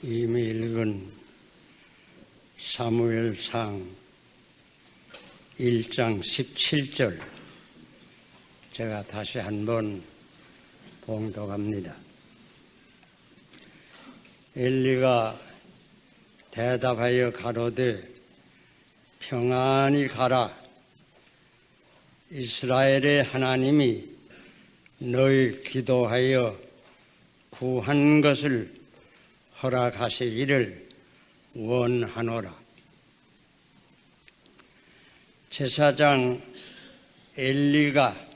이미 읽은 사무엘상 1장 17절 제가 다시 한번 봉독합니다. 엘리가 대답하여 가로되 평안히 가라. 이스라엘의 하나님이 너희 기도하여 구한 것을 허락하시기를 원하노라. 제사장 엘리가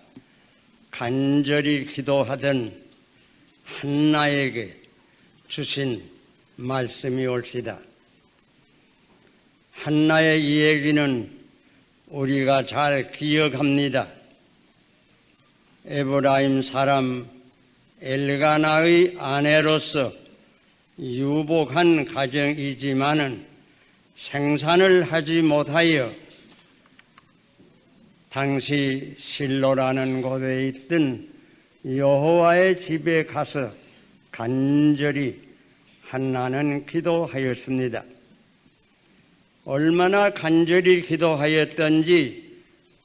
간절히 기도하던 한나에게 주신 말씀이 옳시다. 한나의 이 얘기는 우리가 잘 기억합니다. 에브라임 사람 엘가나의 아내로서 유복한 가정이지만은 생산을 하지 못하여 당시 실로라는 곳에 있던 여호와의 집에 가서 간절히 한나는 기도하였습니다. 얼마나 간절히 기도하였던지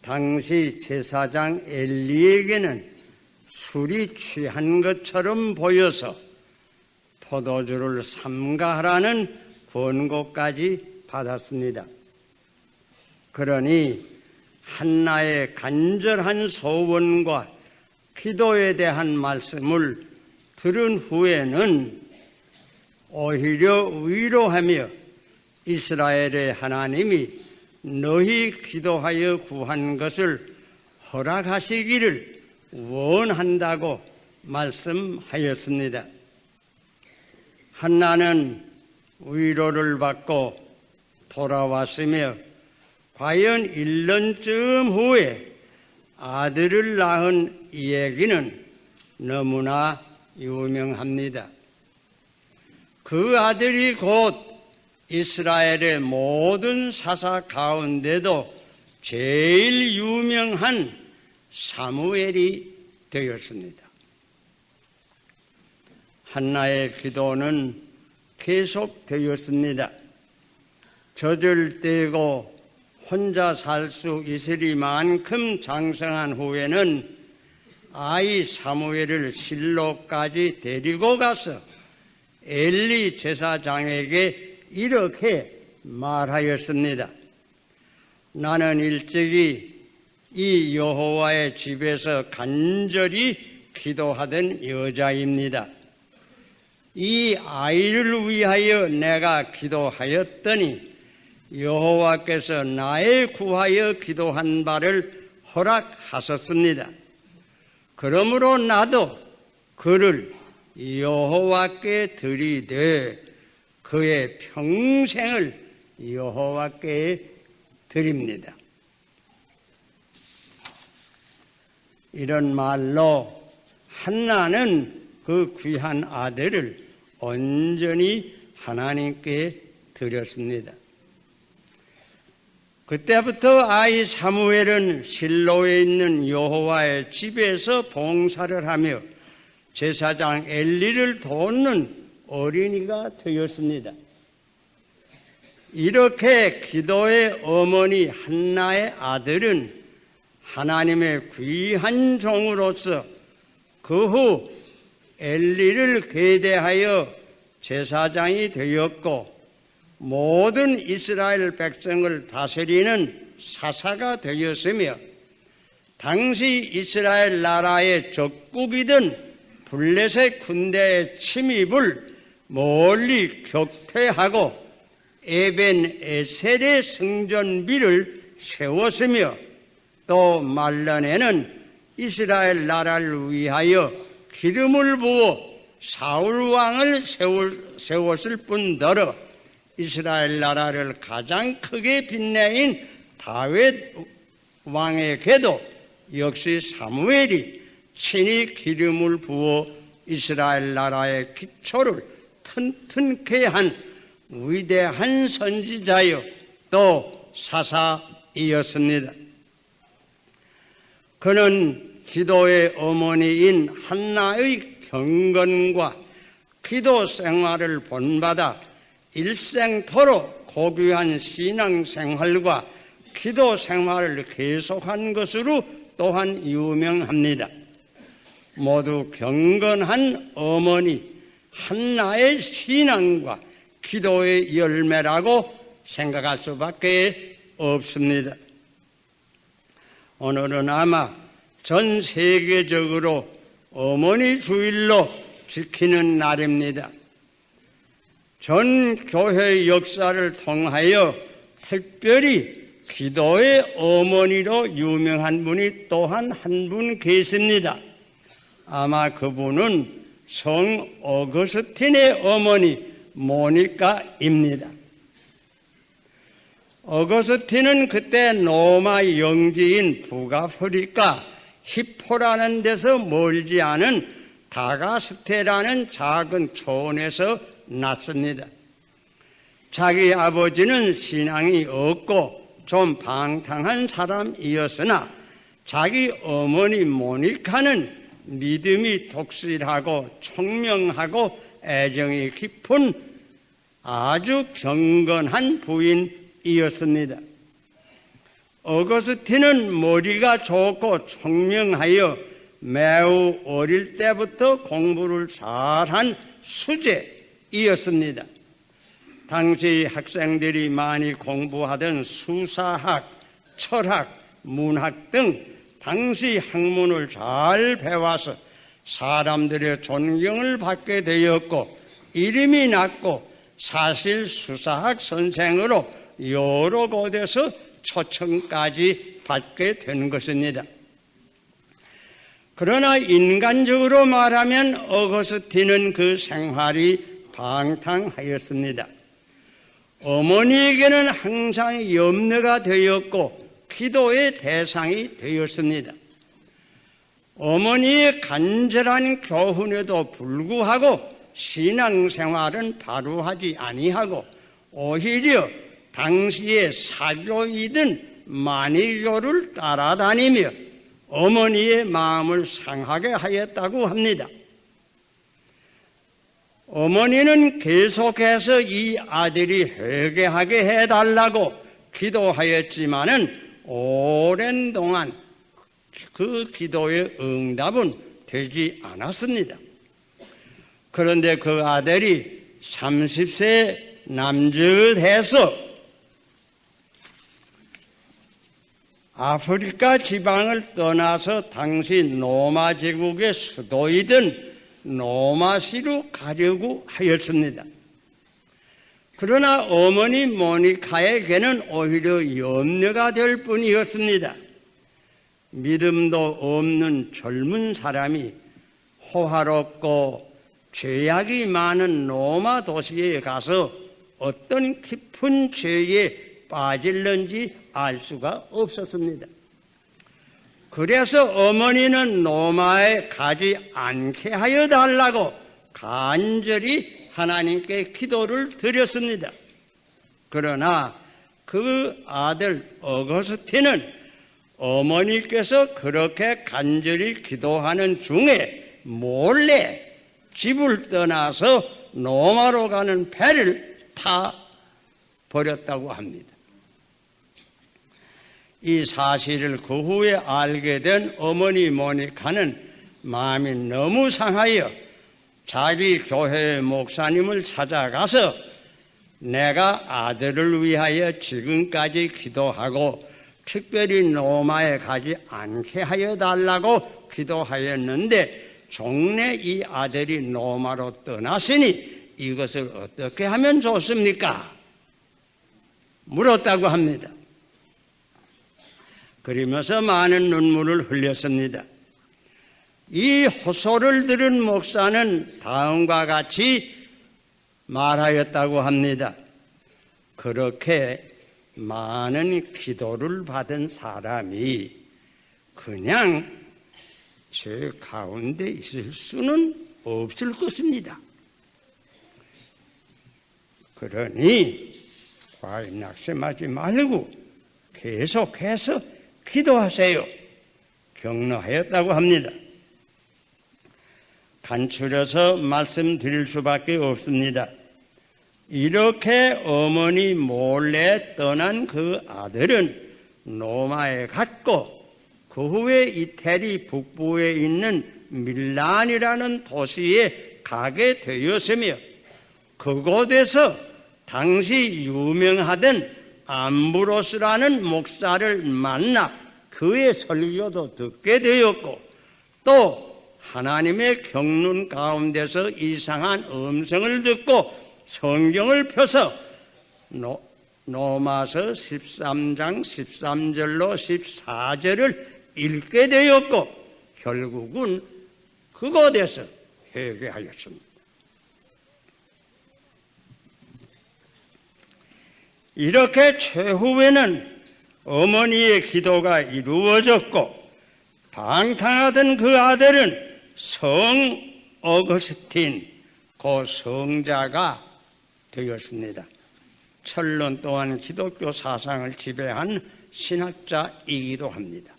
당시 제사장 엘리에게는 술이 취한 것처럼 보여서 포도주를 삼가하라는 권고까지 받았습니다. 그러니 한나의 간절한 소원과 기도에 대한 말씀을 들은 후에는 오히려 위로하며 이스라엘의 하나님이 너희 기도하여 구한 것을 허락하시기를 원한다고 말씀하였습니다. 한나는 위로를 받고 돌아왔으며 과연 1년쯤 후에 아들을 낳은 이 얘기는 너무나 유명합니다. 그 아들이 곧 이스라엘의 모든 사사 가운데도 제일 유명한 사무엘이 되었습니다. 한나의 기도는 계속되었습니다. 저절되고 혼자 살 수 있으리만큼 장성한 후에는 아이 사무엘을 실로까지 데리고 가서 엘리 제사장에게 이렇게 말하였습니다. 나는 일찍이 이 여호와의 집에서 간절히 기도하던 여자입니다. 이 아이를 위하여 내가 기도하였더니 여호와께서 나의 구하여 기도한 바를 허락하셨습니다. 그러므로 나도 그를 여호와께 드리되 그의 평생을 여호와께 드립니다. 이런 말로 한나는 그 귀한 아들을 온전히 하나님께 드렸습니다. 그때부터 아이 사무엘은 실로에 있는 여호와의 집에서 봉사를 하며 제사장 엘리를 돕는 어린이가 되었습니다. 이렇게 기도의 어머니 한나의 아들은 하나님의 귀한 종으로서 그 후 엘리를 계대하여 제사장이 되었고 모든 이스라엘 백성을 다스리는 사사가 되었으며 당시 이스라엘 나라의 적국이던 블레셋 군대의 침입을 멀리 격퇴하고 에벤 에셀의 성전비를 세웠으며 또 말년에는 이스라엘 나라를 위하여 기름을 부어 사울 왕을 세웠을 뿐더러 이스라엘 나라를 가장 크게 빛내인 다윗 왕에게도 역시 사무엘이 친히 기름을 부어 이스라엘 나라의 기초를 튼튼케 한 위대한 선지자요 또 사사이었습니다. 그는 기도의 어머니인 한나의 경건과 기도 생활을 본받아 일생토록 고귀한 신앙생활과 기도 생활을 계속한 것으로 또한 유명합니다. 모두 경건한 어머니 한나의 신앙과 기도의 열매라고 생각할 수밖에 없습니다. 오늘은 아마 전 세계적으로 어머니 주일로 지키는 날입니다. 전 교회 역사를 통하여 특별히 기도의 어머니로 유명한 분이 또한 한 분 계십니다. 아마 그분은 성 어거스틴의 어머니 모니카입니다. 어거스틴은 그때 로마 영지인 북아프리카 히포라는 데서 멀지 않은 다가스테라는 작은 촌에서 났습니다. 자기 아버지는 신앙이 없고 좀 방탕한 사람이었으나 자기 어머니 모니카는 믿음이 독실하고 총명하고 애정이 깊은 아주 경건한 부인이었습니다. 어거스틴은 머리가 좋고 총명하여 매우 어릴 때부터 공부를 잘한 수재이었습니다. 당시 학생들이 많이 공부하던 수사학, 철학, 문학 등 당시 학문을 잘 배워서 사람들의 존경을 받게 되었고 이름이 났고 사실 수사학 선생으로 여러 곳에서 초청까지 받게 된 것입니다. 그러나 인간적으로 말하면 어거스틴은 그 생활이 방탕하였습니다. 어머니에게는 항상 염려가 되었고 기도의 대상이 되었습니다. 어머니의 간절한 교훈에도 불구하고 신앙생활은 바로 하지 아니하고 오히려 당시의 사교이든 마니교를 따라다니며 어머니의 마음을 상하게 하였다고 합니다. 어머니는 계속해서 이 아들이 회개하게 해달라고 기도하였지만은 오랜 동안 그 기도의 응답은 되지 않았습니다. 그런데 그 아들이 30세 남짓해서 아프리카 지방을 떠나서 당시 로마 제국의 수도이던 로마시로 가려고 하였습니다. 그러나 어머니 모니카에게는 오히려 염려가 될 뿐이었습니다. 믿음도 없는 젊은 사람이 호화롭고 죄악이 많은 로마 도시에 가서 어떤 깊은 죄에 빠질는지 알 수가 없었습니다. 그래서 어머니는 로마에 가지 않게 하여 달라고 간절히 하나님께 기도를 드렸습니다. 그러나 그 아들 어거스틴은 어머니께서 그렇게 간절히 기도하는 중에 몰래 집을 떠나서 로마로 가는 배를 타 버렸다고 합니다. 이 사실을 그 후에 알게 된 어머니 모니카는 마음이 너무 상하여 자기 교회 목사님을 찾아가서 내가 아들을 위하여 지금까지 기도하고 특별히 로마에 가지 않게 하여 달라고 기도하였는데 종래 이 아들이 로마로 떠났으니 이것을 어떻게 하면 좋습니까? 물었다고 합니다. 그러면서 많은 눈물을 흘렸습니다. 이 호소를 들은 목사는 다음과 같이 말하였다고 합니다. 그렇게 많은 기도를 받은 사람이 그냥 제 가운데 있을 수는 없을 것입니다. 그러니 과연 낙심하지 말고 계속해서 기도하세요. 격려하였다고 합니다. 간추려서 말씀드릴 수밖에 없습니다. 이렇게 어머니 몰래 떠난 그 아들은 로마에 갔고 그 후에 이태리 북부에 있는 밀란이라는 도시에 가게 되었으며 그곳에서 당시 유명하던 암브로스라는 목사를 만나 그의 설교도 듣게 되었고 또 하나님의 경륜 가운데서 이상한 음성을 듣고 성경을 펴서 로마서 13장 13절로 14절을 읽게 되었고 결국은 그곳에서 회개하였습니다. 이렇게 최후에는 어머니의 기도가 이루어졌고 방탕하던 그 아들은 성 어거스틴 그 성자가 되었습니다. 천년 동안 기독교 사상을 지배한 신학자이기도 합니다.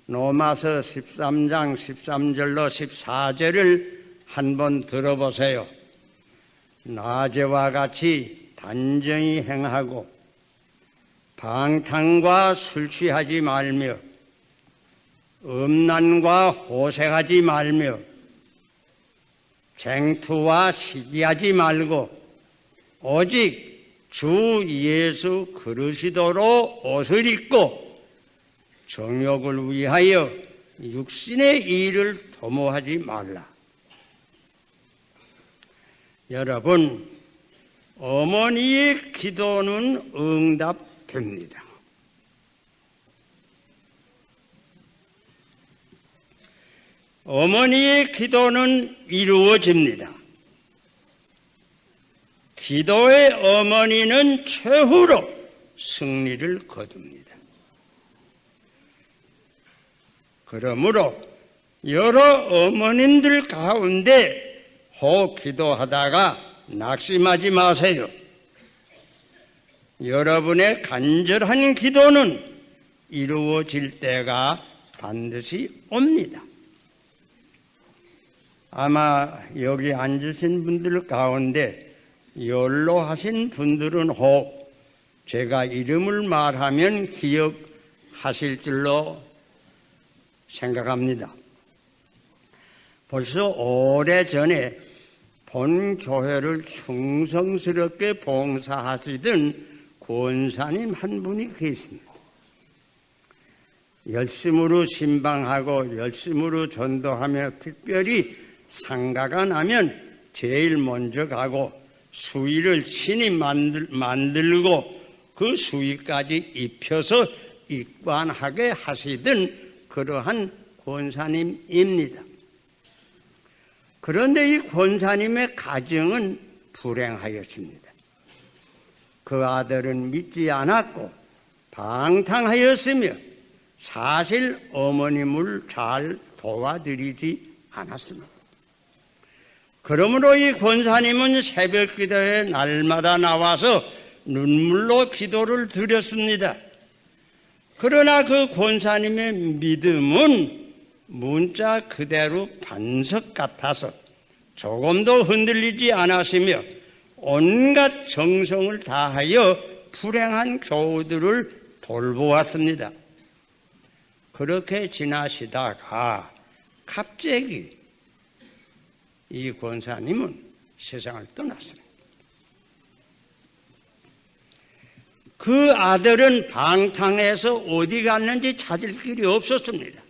로마서 13장 13절로 14절을 한번 들어보세요. 낮에와 같이 단정히 행하고 방탕과 술 취하지 말며 음란과 호색하지 말며 쟁투와 시기하지 말고 오직 주 예수 그리스도로 옷을 입고 정욕을 위하여 육신의 일을 도모하지 말라. 여러분, 어머니의 기도는 응답됩니다. 어머니의 기도는 이루어집니다. 기도의 어머니는 최후로 승리를 거둡니다. 그러므로 여러 어머님들 가운데 혹 기도하다가 낙심하지 마세요. 여러분의 간절한 기도는 이루어질 때가 반드시 옵니다. 아마 여기 앉으신 분들 가운데 연로하신 분들은 혹 제가 이름을 말하면 기억하실 줄로 생각합니다. 벌써 오래전에 본 교회를 충성스럽게 봉사하시던 권사님 한 분이 계십니다. 열심으로 신방하고 열심으로 전도하며 특별히 상가가 나면 제일 먼저 가고 수의를 친히 만들고 그 수의까지 입혀서 입관하게 하시던 그러한 권사님입니다. 그런데 이 권사님의 가정은 불행하였습니다. 그 아들은 믿지 않았고 방탕하였으며 사실 어머님을 잘 도와드리지 않았습니다. 그러므로 이 권사님은 새벽 기도에 날마다 나와서 눈물로 기도를 드렸습니다. 그러나 그 권사님의 믿음은 문자 그대로 반석 같아서 조금도 흔들리지 않았으며 온갖 정성을 다하여 불행한 교우들을 돌보았습니다. 그렇게 지나시다가 갑자기 이 권사님은 세상을 떠났습니다. 그 아들은 방탕해서 어디 갔는지 찾을 길이 없었습니다.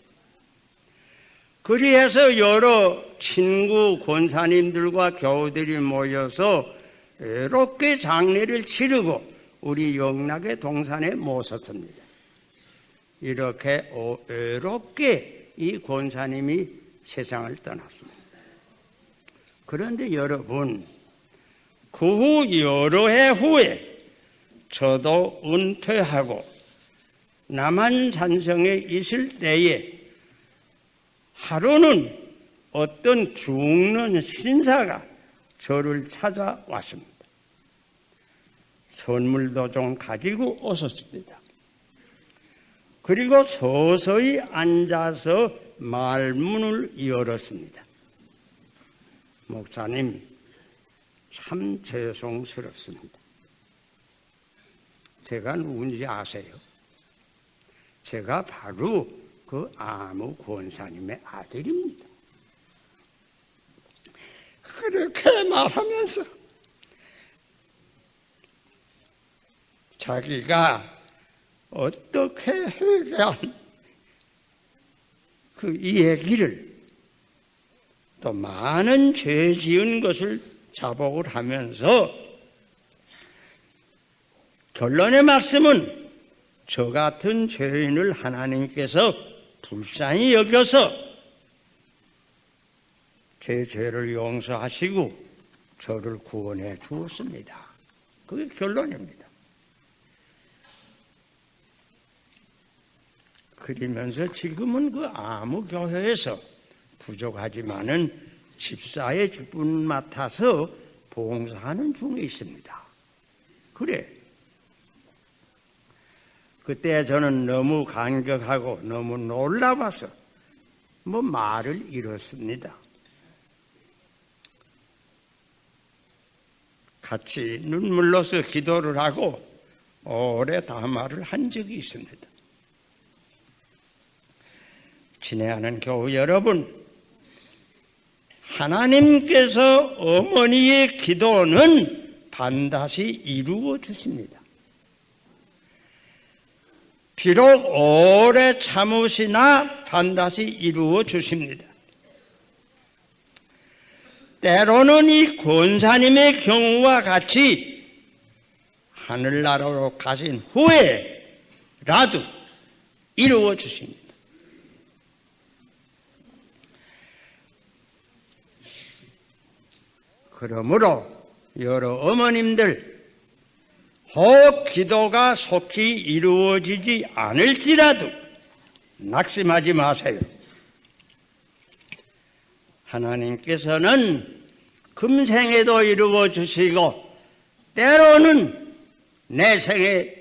그리해서 여러 친구 권사님들과 교우들이 모여서 외롭게 장례를 치르고 우리 영락의 동산에 모셨습니다. 이렇게 외롭게 이 권사님이 세상을 떠났습니다. 그런데 여러분, 그 후 여러 해 후에 저도 은퇴하고 남한산성에 있을 때에 하루는 어떤 죽는 신사가 저를 찾아왔습니다. 선물도 좀 가지고 오셨습니다. 그리고 서서히 앉아서 말문을 열었습니다. 목사님, 참 죄송스럽습니다. 제가 누군지 아세요? 제가 바로 그 아무 권사님의 아들입니다. 그렇게 말하면서 자기가 어떻게 회개한 이 얘기를 또 많은 죄 지은 것을 자복을 하면서 결론의 말씀은 저 같은 죄인을 하나님께서 불쌍히 여겨서 제 죄를 용서하시고 저를 구원해 주었습니다. 그게 결론입니다. 그러면서 지금은 그 아무 교회에서 부족하지만은 집사의 직분 맡아서 봉사하는 중에 있습니다. 그래. 그때 저는 너무 감격하고 너무 놀라워서 말을 잃었습니다. 같이 눈물로서 기도를 하고 오래 담화를 한 적이 있습니다. 친애하는 교우 여러분, 하나님께서 어머니의 기도는 반드시 이루어 주십니다. 비록 오래 참으시나 반드시 이루어 주십니다. 때로는 이 권사님의 경우와 같이 하늘나라로 가신 후에라도 이루어 주십니다. 그러므로 여러 어머님들 혹 기도가 속히 이루어지지 않을지라도 낙심하지 마세요. 하나님께서는 금생에도 이루어 주시고 때로는 내 생에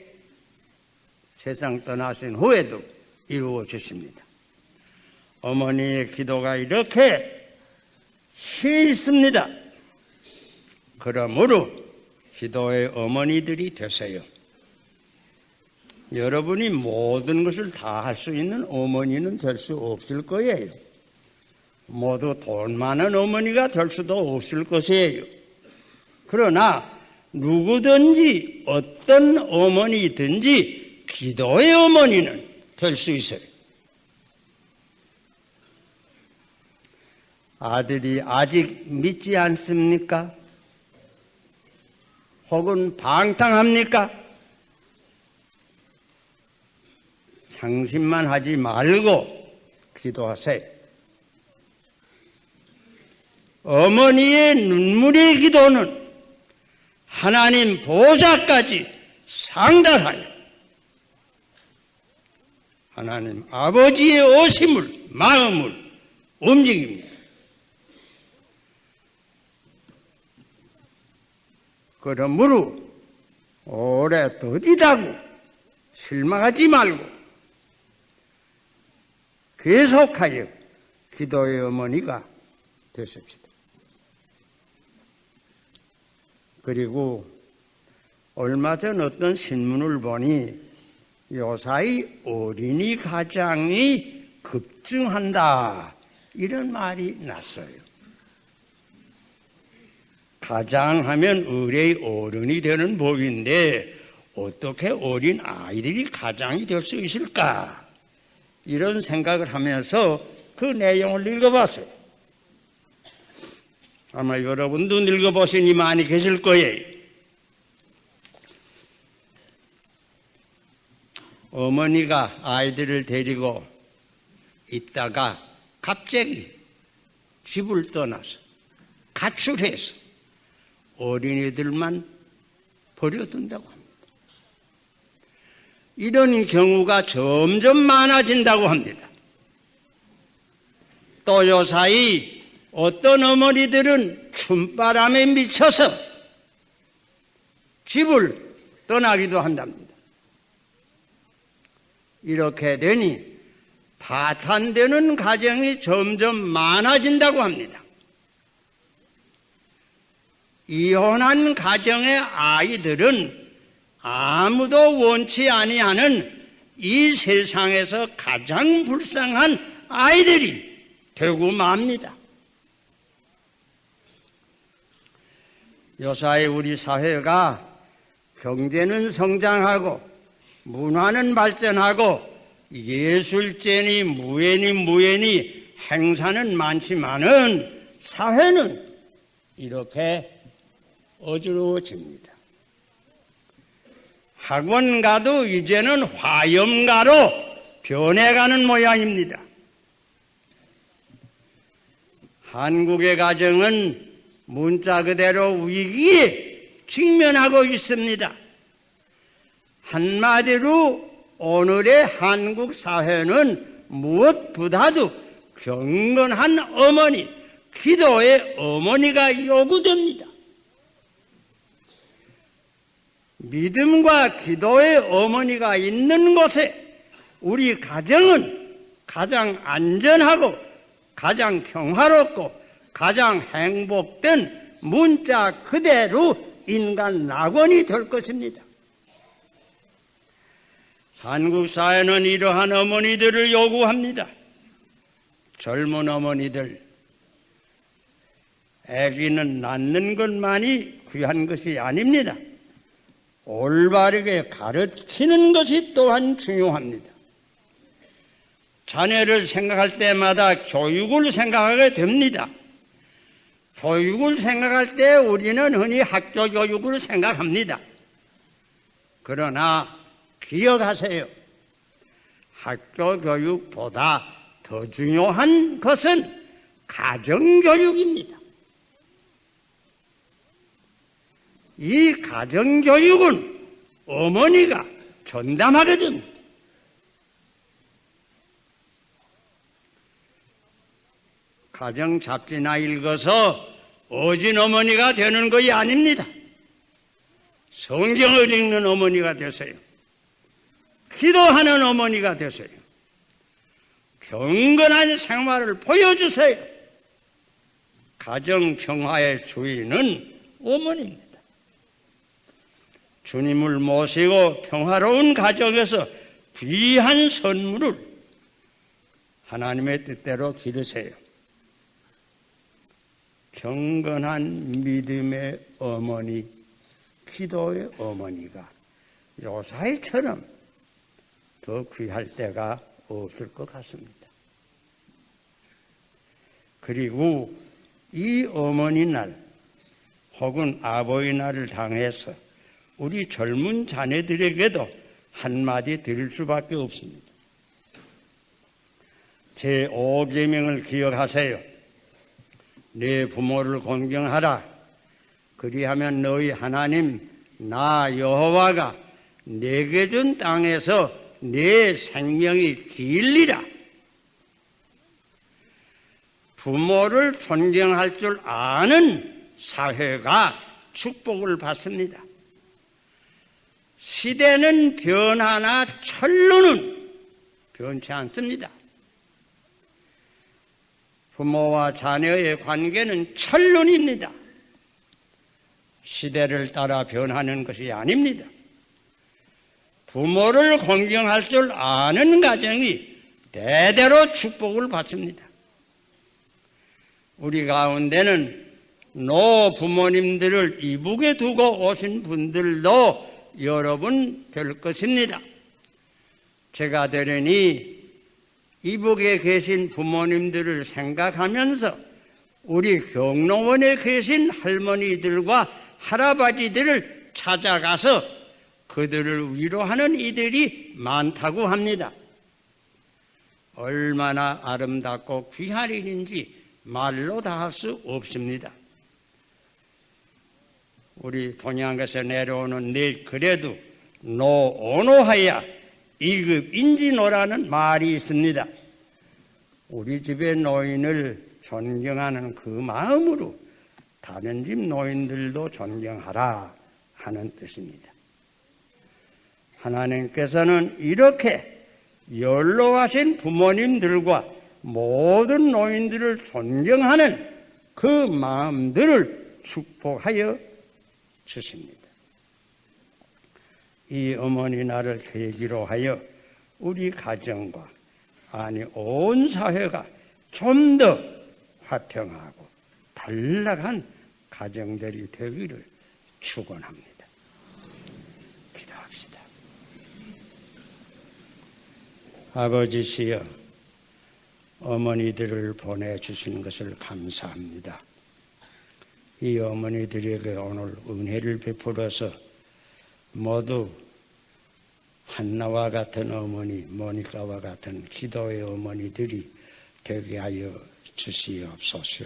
세상 떠나신 후에도 이루어 주십니다. 어머니의 기도가 이렇게 힘이 있습니다. 그러므로 기도의 어머니들이 되세요. 여러분이 모든 것을 다 할 수 있는 어머니는 될 수 없을 거예요. 모두 돈 많은 어머니가 될 수도 없을 것이에요. 그러나 누구든지 어떤 어머니든지 기도의 어머니는 될 수 있어요. 아들이 아직 믿지 않습니까? 혹은 방탕합니까? 상심만 하지 말고 기도하세요. 어머니의 눈물의 기도는 하나님 보좌까지 상달하여 하나님 아버지의 오심을, 마음을 움직입니다. 그러므로 오래 더디다고 실망하지 말고 계속하여 기도의 어머니가 되십시다. 그리고 얼마 전 어떤 신문을 보니 요사이 어린이 가장이 급증한다 이런 말이 났어요. 가장하면 의뢰의 어른이 되는 법인데 어떻게 어린 아이들이 가장이 될 수 있을까? 이런 생각을 하면서 그 내용을 읽어봤어요. 아마 여러분도 읽어보시니 많이 계실 거예요. 어머니가 아이들을 데리고 있다가 갑자기 집을 떠나서 가출해서 어린이들만 버려둔다고 합니다. 이런 경우가 점점 많아진다고 합니다. 또 요사이 어떤 어머니들은 춤바람에 미쳐서 집을 떠나기도 한답니다. 이렇게 되니 파탄되는 가정이 점점 많아진다고 합니다. 이혼한 가정의 아이들은 아무도 원치 아니하는 이 세상에서 가장 불쌍한 아이들이 되고 맙니다. 요사이 우리 사회가 경제는 성장하고 문화는 발전하고 예술제니 무예니 행사는 많지만은 사회는 이렇게 어지러워집니다. 학원 가도 이제는 화염가로 변해가는 모양입니다. 한국의 가정은 문자 그대로 위기에 직면하고 있습니다. 한마디로 오늘의 한국 사회는 무엇보다도 경건한 어머니, 기도의 어머니가 요구됩니다. 믿음과 기도의 어머니가 있는 곳에 우리 가정은 가장 안전하고 가장 평화롭고 가장 행복된 문자 그대로 인간 낙원이 될 것입니다. 한국 사회는 이러한 어머니들을 요구합니다. 젊은 어머니들, 아기는 낳는 것만이 귀한 것이 아닙니다. 올바르게 가르치는 것이 또한 중요합니다. 자녀를 생각할 때마다 교육을 생각하게 됩니다. 교육을 생각할 때 우리는 흔히 학교 교육을 생각합니다. 그러나 기억하세요. 학교 교육보다 더 중요한 것은 가정교육입니다. 이 가정교육은 어머니가 전담하게 됩니다. 가정 잡지나 읽어서 어진 어머니가 되는 것이 아닙니다. 성경을 읽는 어머니가 되세요. 기도하는 어머니가 되세요. 경건한 생활을 보여주세요. 가정 평화의 주인은 어머니입니다. 주님을 모시고 평화로운 가정에서 귀한 선물을 하나님의 뜻대로 기르세요. 경건한 믿음의 어머니, 기도의 어머니가 요사이처럼 더 귀할 때가 없을 것 같습니다. 그리고 이 어머니 날 혹은 아버지 날을 당해서 우리 젊은 자녀들에게도 한마디 드릴 수밖에 없습니다. 제5계명을 기억하세요. 내 부모를 공경하라. 그리하면 너희 하나님 나 여호와가 내게 준 땅에서 내 생명이 길리라. 부모를 존경할 줄 아는 사회가 축복을 받습니다. 시대는 변하나 천루는 변치 않습니다. 부모와 자녀의 관계는 천륜입니다. 시대를 따라 변하는 것이 아닙니다. 부모를 공경할 줄 아는 가정이 대대로 축복을 받습니다. 우리 가운데는 노부모님들을 이북에 두고 오신 분들도 여러분 될 것입니다. 제가 되려니 이북에 계신 부모님들을 생각하면서 우리 경로원에 계신 할머니들과 할아버지들을 찾아가서 그들을 위로하는 이들이 많다고 합니다. 얼마나 아름답고 귀한 일인지 말로 다 할 수 없습니다. 우리 동양에서 내려오는 내 글에도 노오노하야 이급인지노라는 말이 있습니다. 우리 집의 노인을 존경하는 그 마음으로 다른 집 노인들도 존경하라 하는 뜻입니다. 하나님께서는 이렇게 연로하신 부모님들과 모든 노인들을 존경하는 그 마음들을 축복하여 주십니다. 이 어머니 날을 계기로 하여 우리 가정과 아니 온 사회가 좀 더 화평하고 단락한 가정들이 되기를 축원합니다. 기도합시다. 아버지시여, 어머니들을 보내주신 것을 감사합니다. 이 어머니들에게 오늘 은혜를 베풀어서 모두 한나와 같은 어머니, 모니카와 같은 기도의 어머니들이 되게 하여 주시옵소서.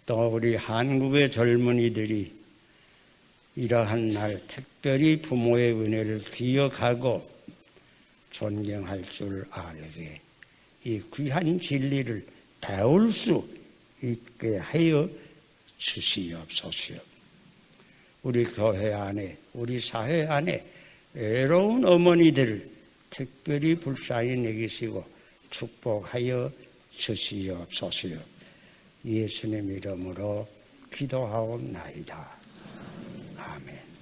또 우리 한국의 젊은이들이 이러한 날 특별히 부모의 은혜를 기억하고 존경할 줄 알게 이 귀한 진리를 배울 수 있게 하여 주시옵소서. 우리 교회 안에, 우리 사회 안에 외로운 어머니들을 특별히 불쌍히 여기시고 축복하여 주시옵소서. 예수님 이름으로 기도하옵나이다. 아멘.